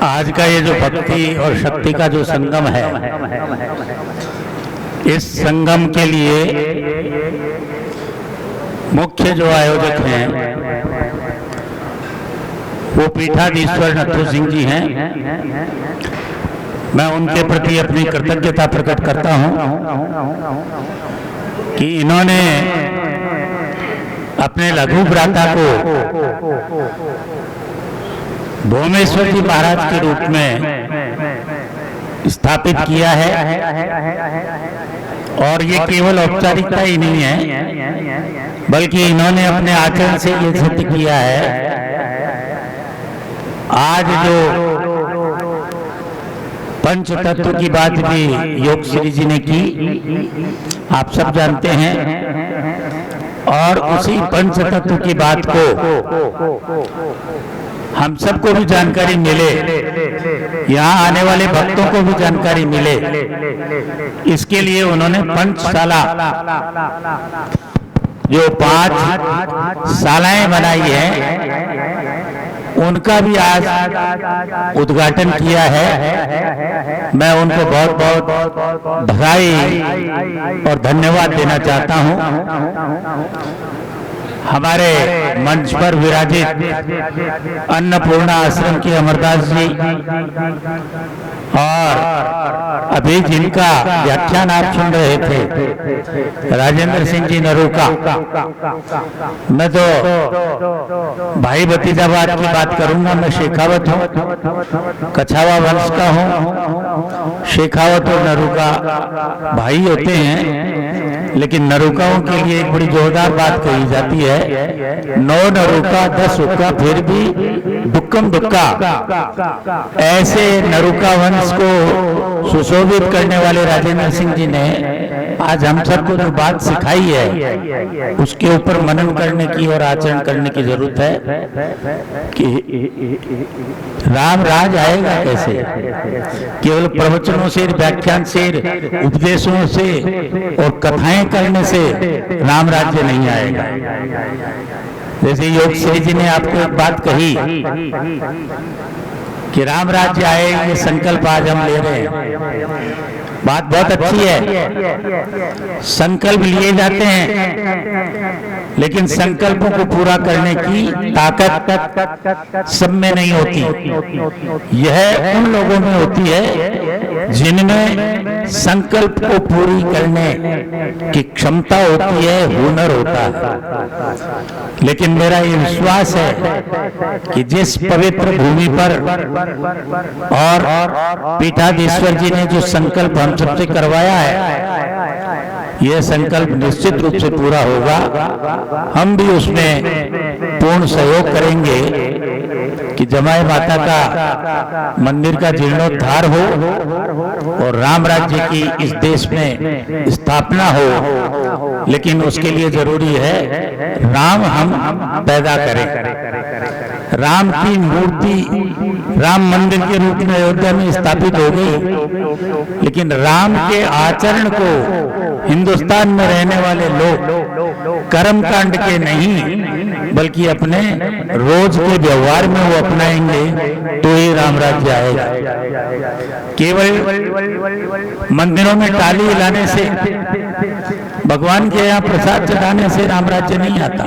आज का ये जो भक्ति और शक्ति का जो संगम है, इस संगम के लिए मुख्य जो आयोजक हैं वो पीठाधीश्वर नथु सिंह जी हैं। मैं उनके प्रति अपनी कृतज्ञता प्रकट करता हूं कि इन्होंने अपने लघु भ्राता को भोमेश्वर जी महाराज के रूप में स्थापित किया है। और ये केवल औपचारिकता ही नहीं है, बल्कि इन्होंने अपने आचरण से ये सिद्ध किया है। आज जो पंच तत्व की बात भी योग श्री जी ने की, आप सब जानते हैं। और उसी पंच तत्व की बात को हम सबको भी जानकारी मिले, यहाँ आने वाले भक्तों को भी जानकारी मिले, इसके लिए उन्होंने पंचशाला जो 5 शालाएं बनाई हैं उनका भी आज उद्घाटन किया है। मैं उनको बहुत बहुत बधाई और धन्यवाद देना चाहता हूं। हमारे मंच पर विराजित अन्नपूर्णा आश्रम के अमरदास जी और अभी जिनका व्याख्यान आप सुन रहे थे राजेंद्र सिंह जी नरूका, मैं तो भाई भतीजावाद की बात करूंगा। मैं शेखावत हूँ, कछावा वंश का हूँ। शेखावत और नरूका भाई होते हैं, लेकिन नरूकाओं के लिए एक बड़ी जोरदार बात कही जाती है, 9 नरूका 10 उक्का फिर भी दुक्कम दुक्का। ऐसे नरूका वंश को सुशोभित करने वाले राजेंद्र सिंह जी ने आज हम सबको जो बात सिखाई है उसके ऊपर मनन करने की और आचरण करने की जरूरत है कि राम राज आएगा कैसे। केवल प्रवचनों से, व्याख्यान से, उपदेशों से और कथाएं करने से राम राज्य नहीं आएगा। जैसे योग श्री जी ने आपको एक बात कही कि राम राज्य आएगा, ये संकल्प आज हम ले रहे हैं। बात बहुत अच्छी है, संकल्प लिए जाते हैं, लेकिन संकल्पों को पूरा करने की ताकत सब में नहीं होती। यह उन लोगों में होती है जिनमें संकल्प को पूरी करने की क्षमता होती है, हुनर होता है। लेकिन मेरा ये विश्वास है कि जिस पवित्र भूमि पर और पीठाधीश्वर जी ने जो संकल्प हम सबसे करवाया है, यह संकल्प निश्चित रूप से पूरा होगा। हम भी उसमें पूर्ण सहयोग करेंगे कि जमाई माता का मंदिर का जीर्णोद्धार हो और राम राज्य की इस देश में स्थापना हो। लेकिन उसके लिए जरूरी है राम हम पैदा करें। राम की मूर्ति राम मंदिर के रूप में अयोध्या में स्थापित हो गई, लेकिन राम के आचरण को हिंदुस्तान में रहने वाले लोग कर्मकांड के नहीं बल्कि अपने रोज के व्यवहार में वो अपनाएंगे तो ही राम राज्य आएगा। केवल मंदिरों में टाली हिलाने से, भगवान के यहाँ प्रसाद चढ़ाने से राम राज्य नहीं आता।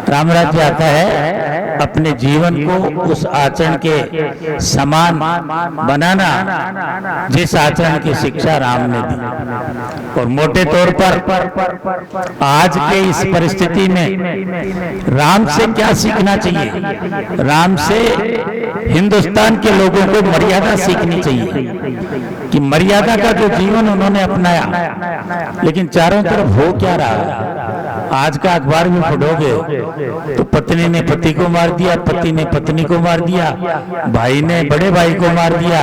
राम राज्य आता है अपने जीवन को उस आचरण के समान बनाना जिस आचरण की शिक्षा राम ने दी। और मोटे तौर पर आज के इस परिस्थिति में राम से क्या सीखना चाहिए? राम से हिंदुस्तान के लोगों को मर्यादा सीखनी चाहिए कि मर्यादा का जो जीवन उन्होंने अपनाया, लेकिन चारों तरफ हो क्या रहा। आज का अखबार में पढ़ोगे तो पत्नी ने पति को मार दिया, पति ने पत्नी को मार दिया, भाई ने बड़े भाई को मार दिया,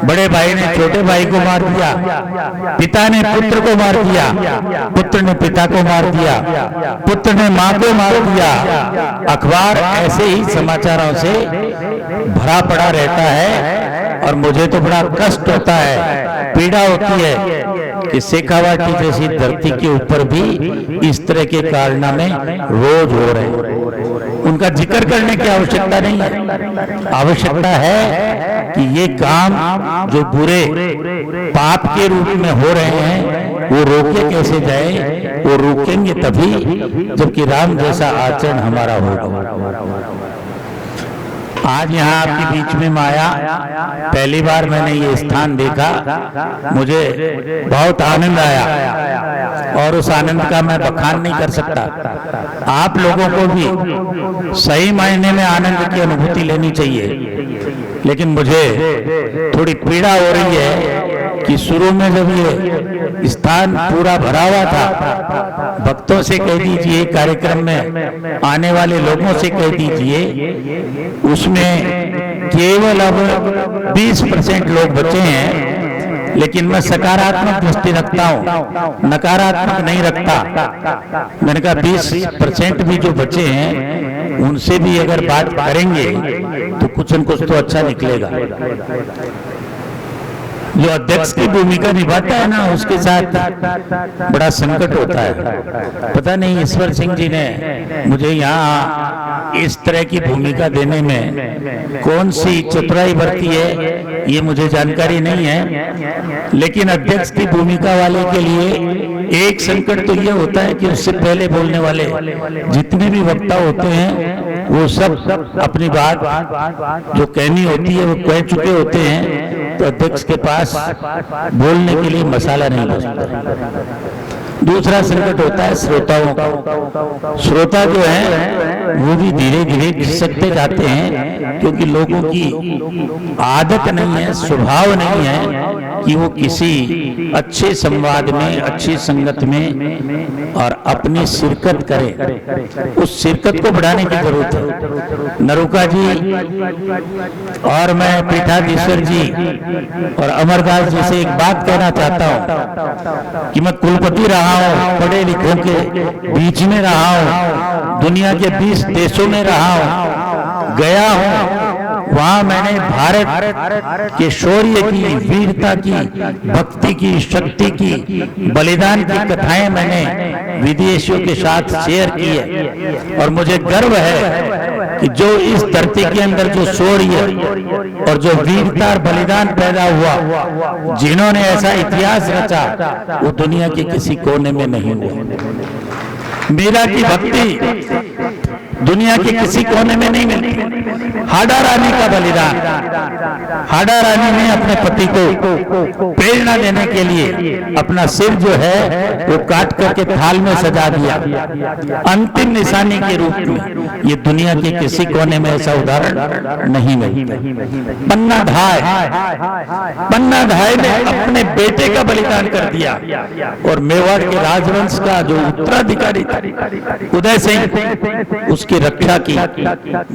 बड़े भाई ने छोटे भाई को मार दिया, पिता ने पुत्र को मार दिया, पुत्र ने पिता को मार दिया, पुत्र ने मां को मार दिया। अखबार ऐसे ही समाचारों से भरा पड़ा रहता है और मुझे तो बड़ा कष्ट होता है, पीड़ा होती है कि शेखावाटी जैसी धरती के ऊपर भी इस तरह के कारनामे रोज हो रहे हैं। उनका जिक्र करने की आवश्यकता नहीं है। आवश्यकता है कि ये काम जो बुरे पाप के रूप में हो रहे हैं वो रोके कैसे जाए। वो रोकेंगे तभी जबकि राम जैसा आचरण हमारा होगा। आज यहाँ आपके बीच में मैं आया, पहली बार मैंने ये स्थान देखा, मुझे बहुत आनंद आया और उस आनंद का मैं बखान नहीं कर सकता। आप लोगों को भी सही मायने में आनंद की अनुभूति लेनी चाहिए। लेकिन मुझे थोड़ी पीड़ा हो रही है कि शुरू में जब ये स्थान पूरा भरा हुआ था, भक्तों से कह दीजिए, कार्यक्रम में आने वाले लोगों से कह दीजिए, उसमें केवल अब 20% लोग बचे हैं। लेकिन मैं सकारात्मक दृष्टि रखता हूँ, नकारात्मक नहीं रखता। मैंने कहा 20% भी जो बचे हैं उनसे भी अगर बात करेंगे तो कुछ न कुछ तो अच्छा निकलेगा। जो अध्यक्ष की भूमिका निभाता है ना, उसके साथ बड़ा संकट होता है। पता नहीं ईश्वर सिंह जी ने मुझे यहाँ इस तरह की भूमिका देने में कौन सी चतुराई बरती है, ये मुझे जानकारी नहीं है। लेकिन अध्यक्ष की भूमिका वाले के लिए एक संकट तो ये होता है कि उससे पहले बोलने वाले जितने भी वक्ता होते हैं वो सब अपनी बात जो कहनी होती है वो कह चुके होते हैं, तो अध्यक्ष के पास बोलने के लिए मसाला नहीं बचता। दूसरा संकट होता है श्रोताओं का। श्रोता जो है वो भी धीरे धीरे घिसकते जाते हैं, क्योंकि लोगों की आदत नहीं है, स्वभाव नहीं है कि वो किसी अच्छे संवाद में, अच्छी संगत में और अपनी शिरकत करें। उस शिरकत को बढ़ाने की जरूरत है। नरुका जी और मैं पीठाधीश्वर जी और अमरदास जी से एक बात कहना चाहता हूं कि मैं कुलपति रहा हूं, पढ़े लिखों के बीच में रहा हूं, दुनिया के 20 देशों में रहा हूं, गया हूं, वहां मैंने भारत के शौर्य की, वीरता की, भक्ति की, शक्ति की, बलिदान की कथाएं मैंने विदेशियों के साथ शेयर की है। और मुझे गर्व है कि जो इस धरती के अंदर जो शौर्य और जो वीरता और बलिदान पैदा हुआ, जिन्होंने ऐसा इतिहास रचा, वो दुनिया के किसी कोने में नहीं हुआ। मीरा की भक्ति दुनिया के किसी कोने में नहीं मिलती। हाडा रानी का बलिदान, हाडा रानी ने अपने पति को प्रेरणा देने के लिए अपना सिर जो है वो काट करके थाल में सजा दिया, अंतिम निशानी के रूप में। ये दुनिया के किसी कोने में ऐसा उदाहरण नहीं मिलता। पन्ना धाय ने अपने बेटे का बलिदान कर दिया और मेवाड़ के राजवंश का जो उत्तराधिकारी था उदय सिंह, उसकी रक्षा की।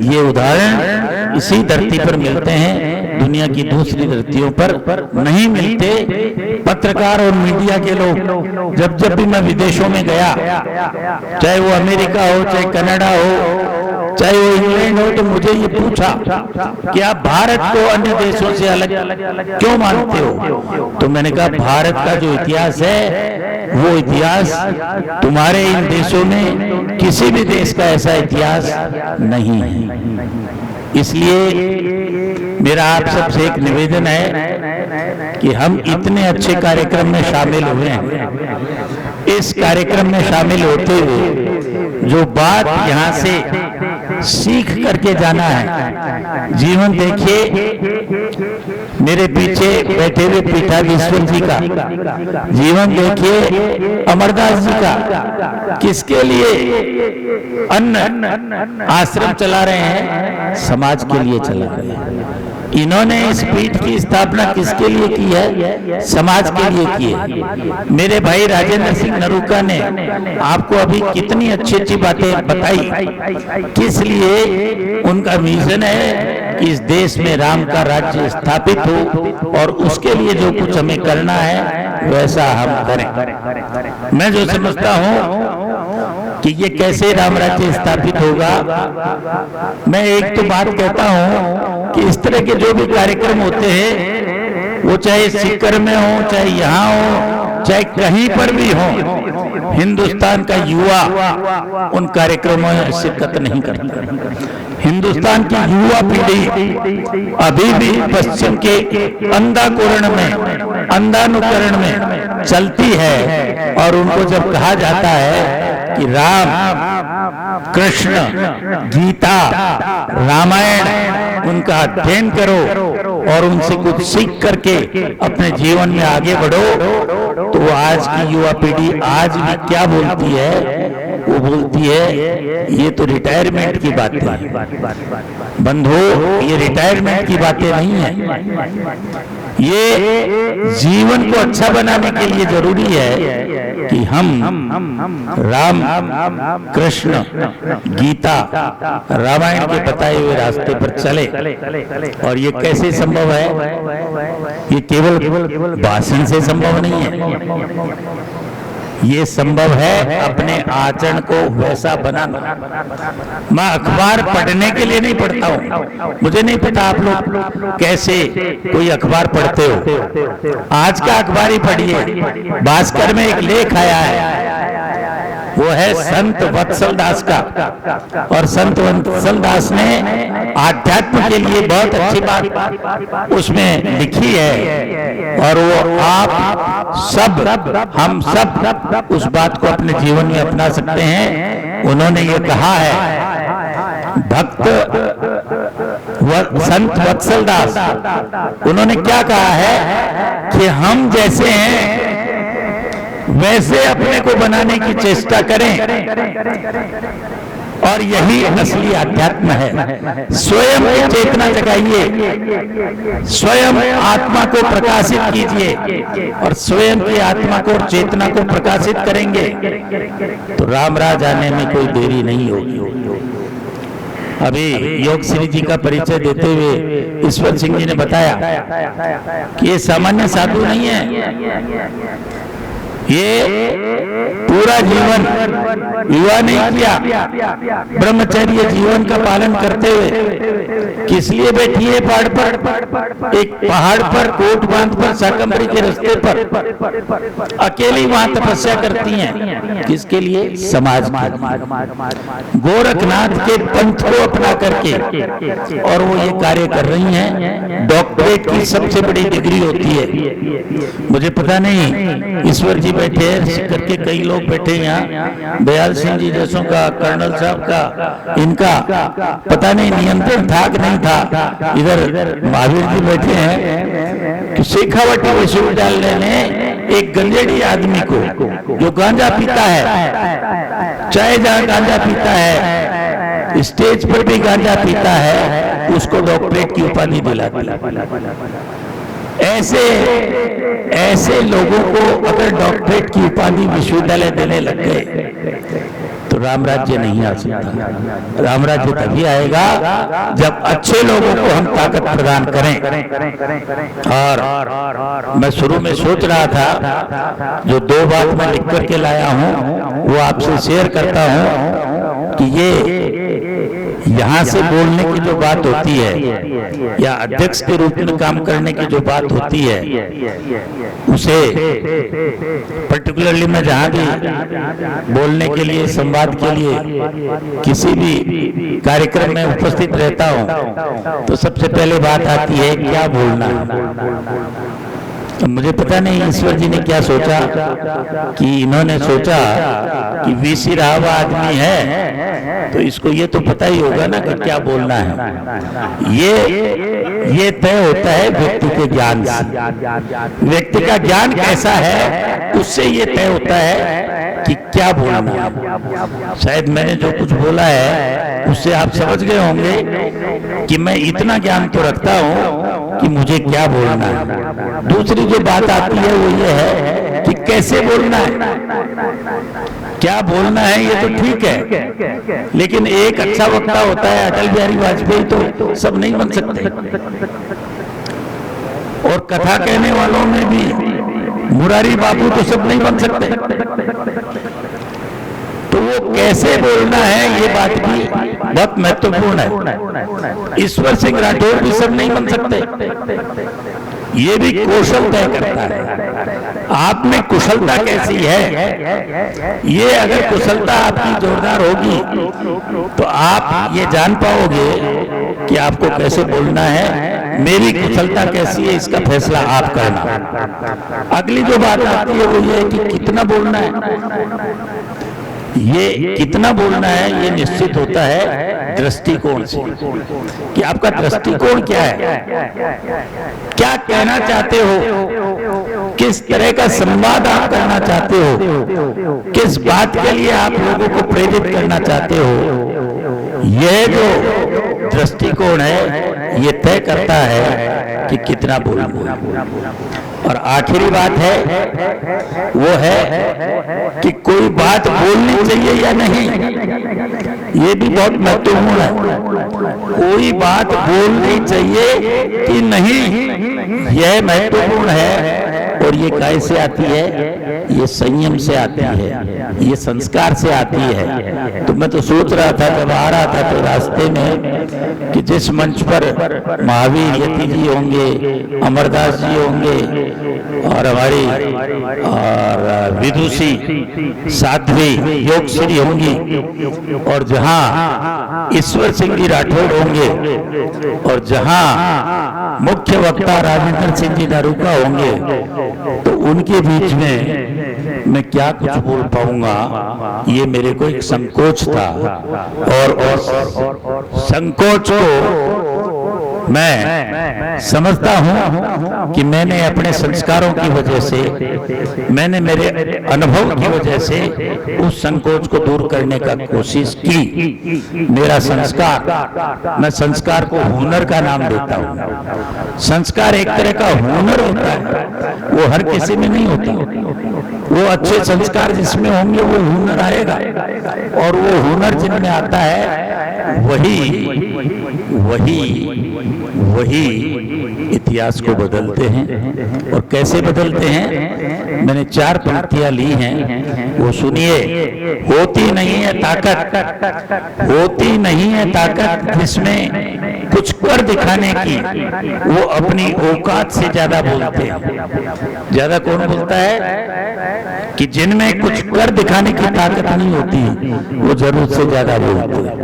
ये उदाहरण इसी धरती पर मिलते हैं, दुनिया की दूसरी धरतियों पर नहीं मिलते। पत्रकार और मीडिया के लोग जब भी मैं विदेशों में गया, चाहे वो अमेरिका हो, चाहे कनाडा हो, चाहे वो इंग्लैंड हो, तो मुझे ये पूछा कि आप भारत को अन्य देशों से अलग क्यों मानते हो? तो मैंने कहा भारत का जो इतिहास है वो इतिहास तुम्हारे इन देशों में किसी भी देश का ऐसा इतिहास नहीं है। इसलिए मेरा आप सबसे एक निवेदन है कि हम इतने अच्छे कार्यक्रम में शामिल हुए हैं। इस कार्यक्रम में शामिल होते हुए जो बात यहाँ से सीख करके जाना है, जीवन देखिए मेरे पीछे बैठे हुए पीठाधीश्वर जी का जीवन देखिए, अमरदास जी का, किसके लिए अन्न आश्रम चला रहे हैं? समाज के लिए चला रहे हैं। इन्होंने इस पीठ की स्थापना किसके लिए की है? समाज के लिए की है। मेरे भाई राजेंद्र सिंह नरूका ने आपको अभी कितनी अच्छी अच्छी बातें बताई, किस लिए उनका विजन है कि इस देश में राम का राज्य स्थापित हो और उसके लिए जो कुछ हमें करना है वैसा हम करें। मैं जो समझता हूं कि ये कैसे राम राज्य स्थापित होगा, मैं एक तो बात कहता हूं कि इस तरह के जो भी कार्यक्रम होते हैं वो चाहे सीकर में हो, चाहे यहाँ हो, चाहे कहीं पर भी हो, हिंदुस्तान का युवा उन कार्यक्रमों में शिरकत नहीं करता। हिंदुस्तान की युवा पीढ़ी अभी भी पश्चिम के अंधाकरण में, अंधानुकरण में चलती है, और उनको जब कहा जाता है कि राम, कृष्ण, गीता, रामायण उनका अध्ययन करो और उनसे कुछ सीख करके अपने जीवन में आगे बढ़ो, तो आज की युवा पीढ़ी आज भी क्या बोलती है? वो बोलती है ये तो रिटायरमेंट की बातें हैं। बंधु, ये रिटायरमेंट की बातें नहीं है। ये जीवन को अच्छा बनाने के लिए जरूरी है कि हम राम, कृष्ण, गीता, रामायण के बताए हुए रास्ते पर चले। और ये कैसे संभव है? ये केवल भाषण से संभव नहीं है, ये संभव है अपने आचरण को वैसा बनाना। मैं अखबार पढ़ने के लिए नहीं पढ़ता हूँ, मुझे नहीं पता आप लोग कैसे कोई अखबार पढ़ते हो। आज का अखबार ही पढ़िए। भास्कर में एक लेख आया है, वो है संत वत्सल दास का, और संत वत्सल दास ने आध्यात्म के लिए बहुत अच्छी बात उसमें लिखी है, और वो आप सब, हम सब उस बात को अपने जीवन में अपना सकते हैं। उन्होंने ये कहा है, भक्त संत वत्सल दास, उन्होंने क्या कहा है कि हम जैसे हैं वैसे अपने को बनाने की चेष्टा करें, और यही असली अध्यात्म है। स्वयं की चेतना जगाइए, स्वयं आत्मा को प्रकाशित कीजिए, और स्वयं की आत्मा को और चेतना को प्रकाशित करेंगे तो राम राज आने में कोई देरी नहीं होगी। अभी योग श्री जी का परिचय देते हुए ईश्वर सिंह जी ने बताया कि ये सामान्य साधु नहीं है, ये पूरा जीवन युवा नहीं किया, ब्रह्मचर्य जीवन का पालन करते हुए किस लिए बैठी है पहाड़ पर, एक पहाड़ पर कोट बांध पर शाकंभरी के रास्ते पर अकेली वहां तपस्या करती हैं। किसके लिए? समाज के, गोरखनाथ के पंथ को अपना करके, और वो ये कार्य कर रही हैं। डॉक्टरेट की सबसे बड़ी डिग्री होती है, मुझे पता नहीं, ईश्वर जी बैठे करके कई लोग बैठे यहाँ, दयाल सिंह जी जैसों का, कर्नल साहब का, इनका पता नहीं नियंत्रण था कि नहीं था। इधर महावीर जी बैठे हैं कि शेखावटी विश्वविद्यालय ने एक गंजेड़ी आदमी को जो गांजा पीता है, चाहे जहां गांजा पीता है, स्टेज पर भी गांजा पीता है, उसको डॉक्टरेट की उपाधि दिलाती। ऐसे लोगों को अगर डॉक्टरेट की उपाधि विश्वविद्यालय देने लग गए तो राम राज्य नहीं आ सकता। राम राज्य तभी आएगा जब अच्छे लोगों को हम ताकत प्रदान करें। और मैं शुरू में सोच रहा था, जो 2 बात मैं लिख करके लाया हूं वो आपसे शेयर करता हूं कि ये यहाँ से बोलने की जो बात होती है, या अध्यक्ष के रूप में काम करने की जो बात होती है, उसे पर्टिकुलरली मैं जहाँ भी बोलने के लिए, संवाद के लिए किसी भी कार्यक्रम में उपस्थित रहता हूँ, तो सबसे पहले बात आती है क्या बोलना है। मुझे पता नहीं ईश्वर जी ने क्या सोचा कि इन्होंने सोचा कि वीसी रहा हुआ आदमी है तो इसको ये तो पता ही होगा ना कि क्या बोलना है। ये तय होता है व्यक्ति के ज्ञान से। व्यक्ति का ज्ञान कैसा है उससे ये तय होता है कि क्या बोलना है। शायद मैंने जो कुछ बोला है उससे आप समझ गए होंगे कि मैं इतना ज्ञान तो रखता हूँ कि मुझे क्या बोलना है। दूसरी जो बात आती है वो ये है कि कैसे बोलना है। क्या बोलना है ये तो ठीक है, लेकिन एक अच्छा वक्ता होता है, अटल बिहारी वाजपेयी तो सब नहीं बन सकते, और कथा कहने वालों में भी मुरारी बाबू तो सब नहीं बन सकते। तो वो कैसे बोलना है ये बात भी बहुत महत्वपूर्ण है। ईश्वर सिंह राठौर भी सब नहीं बन सकते, ये भी कौशल तय करता है। आप में कुशलता कैसी है। ये अगर कुशलता आपकी जोरदार होगी तो आप ये जान पाओगे कि आपको कैसे बोलना है। मेरी कुशलता कैसी है इसका फैसला आप करना। अगली जो बात आती है वो ये है कि कितना बोलना है। ये कितना बोलना है ये निश्चित होता है दृष्टिकोण से कि आपका दृष्टिकोण क्या है, क्या कहना चाहते हो, किस तरह का संवाद आप करना चाहते हो, किस बात के लिए आप लोगों को प्रेरित करना चाहते हो। यह जो दृष्टिकोण है ये तय करता है कि कितना बोलना। और आखिरी बात है वो है कि कोई बात बोलनी चाहिए या नहीं, ये भी बहुत महत्वपूर्ण है। कोई बात बोलनी चाहिए कि नहीं, यह महत्वपूर्ण है। और ये कैसे आती है, ये संयम से आती है, ये संस्कार से आती है। तो मैं तो सोच रहा था जब आ रहा था तो रास्ते में कि जिस मंच पर महावीर यति जी होंगे, अमरदास जी होंगे और हमारी और विदुषी साध्वी योगश्री होंगी, और जहां ईश्वर सिंह जी राठौड़ होंगे, और जहां मुख्य वक्ता राजेंद्र सिंह जी नरूका होंगे, तो उनके बीच में मैं क्या कुछ बोल पाऊंगा, ये मेरे को एक संकोच था। और संकोच को मैं समझता हूं कि मैंने अपने संस्कारों की वजह से, मैंने मेरे अनुभव की वजह से उस संकोच को दूर करने का कोशिश की। मेरा संस्कार, मैं संस्कार को हुनर का नाम देता हूं। संस्कार एक तरह का हुनर होता है, वो हर किसी में नहीं होता। वो अच्छे संस्कार जिसमें होंगे वो हुनर आएगा, और वो हुनर जिनमें आता है वही इतिहास को बदलते हैं। और कैसे बदलते हैं, मैंने 4 पंक्तियां ली हैं, वो सुनिए। होती नहीं है ताकत, होती नहीं है ताकत जिसमें कुछ कर दिखाने की, वो अपनी औकात से ज्यादा बोलते हैं। ज्यादा कौन बोलता है कि जिनमें कुछ कर दिखाने की ताकत नहीं होती, वो जरूरत से ज्यादा बोलते हैं।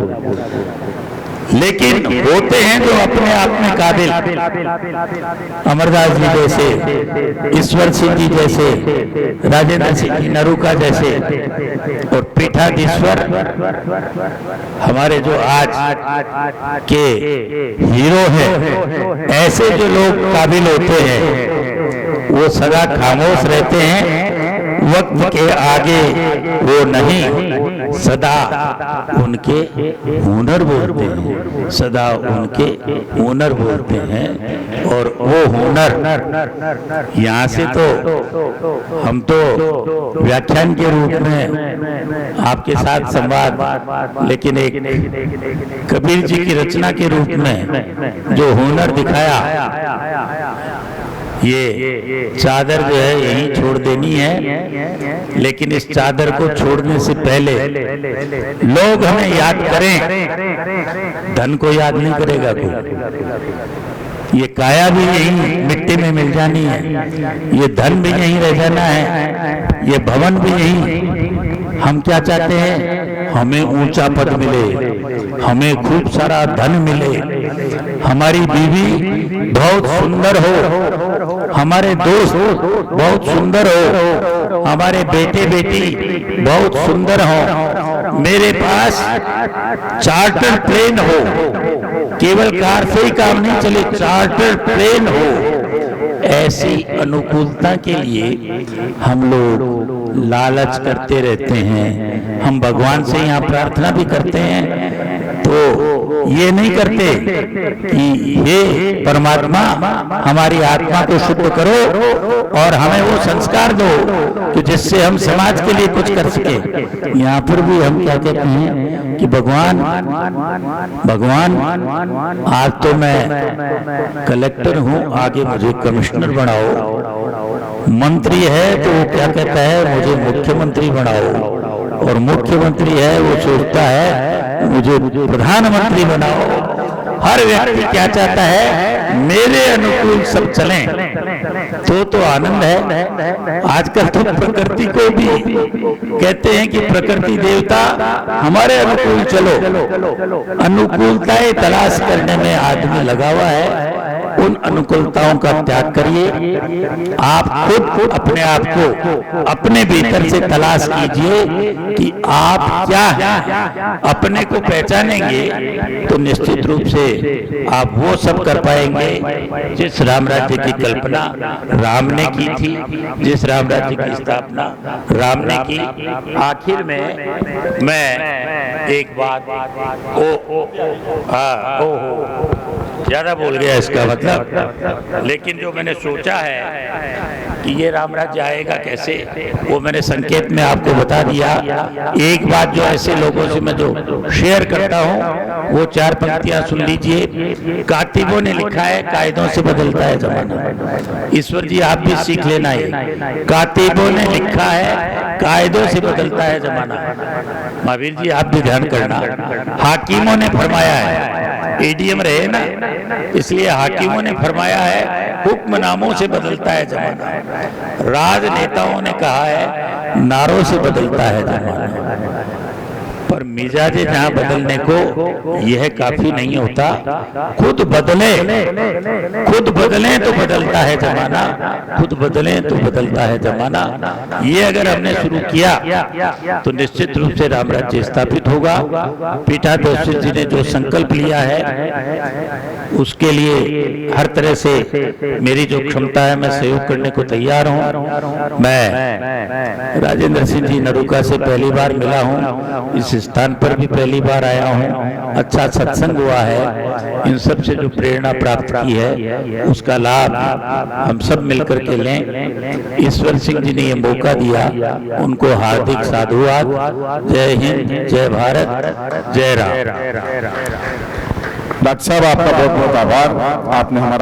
लेकिन होते हैं जो अपने आप में काबिल, अमरदास जी जैसे, ईश्वर सिंह जी जैसे, राजेंद्र सिंह जी नरूका जैसे, और पीठाधीश्वर हमारे जो आज के हीरो हैं, ऐसे जो लोग काबिल होते हैं वो सदा खामोश रहते हैं। वक्त के आगे वो नहीं, सदा उनके हुनर बोलते हैं, सदा उनके हुनर बोलते हैं। और वो हुनर यहाँ से तो हम तो व्याख्यान के रूप में आपके साथ संवाद, लेकिन एक कबीर जी की रचना के रूप में जो हुनर दिखाया, ये चादर जो है यहीं छोड़ देनी है। लेकिन इस चादर को छोड़ने से पहले लोग हमें याद करें, धन को याद नहीं करेगा कोई। ये काया भी यहीं मिट्टी में मिल जानी है, ये धन भी यहीं रह जाना है, ये भवन भी यहीं। हम क्या चाहते हैं, हमें ऊंचा पद मिले, हमें खूब सारा धन मिले, हमारी बीवी बहुत सुंदर हो, हमारे दोस्त बहुत सुंदर हो, हमारे बेटे बेटी बहुत सुंदर हो, मेरे पास चार्टर प्लेन हो, केवल कार से ही काम नहीं चले, चार्टर प्लेन हो। ऐसी अनुकूलता के लिए हम लोग लालच करते रहते हैं। हम भगवान से यहाँ प्रार्थना भी करते हैं तो ये नहीं करते कि हे परमात्मा हमारी आत्मा को शुद्ध करो और हमें वो संस्कार दो कि जिससे हम समाज के लिए कुछ कर सके। यहाँ पर भी हम क्या कहते हैं कि भगवान आज तो मैं कलेक्टर हूँ, आगे मुझे कमिश्नर बनाओ। मंत्री है तो वो क्या कहता है, मुझे मुख्यमंत्री बनाओ। और मुख्यमंत्री है वो सोचता है मुझे प्रधानमंत्री बनाओ। हर व्यक्ति क्या चाहता है, मेरे अनुकूल सब चलें तो आनंद है। आजकल तो प्रकृति को भी कहते हैं कि प्रकृति देवता हमारे अनुकूल चलो, अनुकूलताएं तलाश करने में आदमी लगा हुआ है। उन अनुकूलताओं का त्याग करिए। आप खुद अपने आप को अपने भीतर से तलाश कीजिए कि आप क्या हैं। अपने को पहचानेंगे तो निश्चित रूप से आप वो सब कर पाएंगे जिस राम राज्य की कल्पना राम ने की थी, जिस राम राज्य की स्थापना राम ने की। आखिर में मैं एक बात ज्यादा बोल गया इसका मतलब, लेकिन जो मैंने सोचा है कि ये राम राज्य आएगा कैसे, वो मैंने संकेत में आपको बता दिया। एक बात जो ऐसे लोगों से मैं जो शेयर करता हूँ वो 4 पंक्तियां सुन लीजिए। कातिबों ने लिखा है, कायदों से बदलता है जमाना। ईश्वर जी आप भी सीख लेना है। कातिबों ने लिखा है, कायदों से बदलता है जमाना। महावीर जी आप भी ध्यान करना। हाकिमों ने फरमाया है, एडीएम रहे ना, इसलिए हाकिमों ने फरमाया है हुक्मनामों से बदलता है जमाना। राजनेताओं ने कहा है नारों से बदलता है जमाना। पर मिजाजे जहां बदलने को यह काफी नहीं होता, खुद बदले तो बदलता है जमाना, खुद बदले तो बदलता है जमाना। ये अगर हमने शुरू किया तो निश्चित रूप से राम राज्य स्थापित होगा। पीठाधीश जी ने जो संकल्प लिया है उसके लिए हर तरह से मेरी जो क्षमता है मैं सहयोग करने को तैयार हूं। मैं राजेंद्र सिंह जी नरुका से पहली बार मिला हूं, इस स्थान पर भी पहली बार आया हूं। अच्छा सत्संग हुआ है, इन सब से जो प्रेरणा प्राप्त की है उसका लाभ हम सब मिलकर के लें। ईश्वर सिंह जी ने ये मौका दिया, उनको हार्दिक साधुवाद। जय हिंद, जय भारत, जय राम। डॉक्टर साहब आपका बहुत बहुत आभार, आपने हमारा